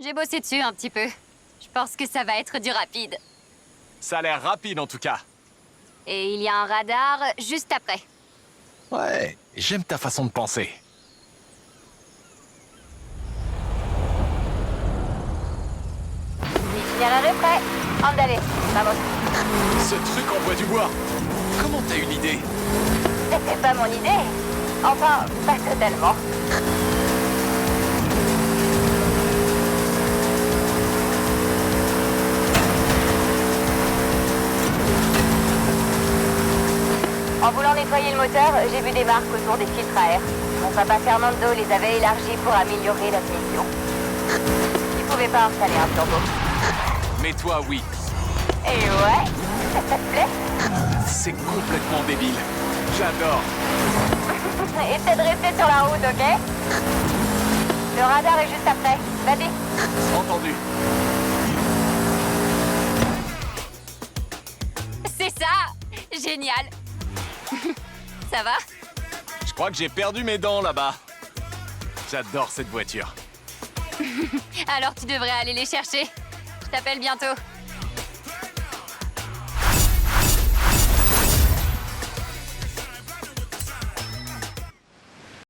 J'ai bossé dessus un petit peu. Je pense que ça va être du rapide. Ça a l'air rapide en tout cas. Et il y a un radar juste après. Ouais, j'aime ta façon de penser. L'itinéraire est prêt. Andale, vamos. Ce truc envoie du bois. Comment t'as eu l'idée? C'était pas mon idée. Enfin, pas totalement. En voulant nettoyer le moteur, j'ai vu des marques autour des filtres à air. Mon papa Fernando les avait élargis pour améliorer la finition. Il pouvait pas installer un turbo. Mais toi, oui. Et ouais, ça te plaît? C'est complètement débile. J'adore. Essaie de rester sur la route, ok? Le radar est juste après. Vas-y. Entendu. C'est ça! Génial! Ça va? Je crois que j'ai perdu mes dents là-bas. J'adore cette voiture. Alors tu devrais aller les chercher. Je t'appelle bientôt.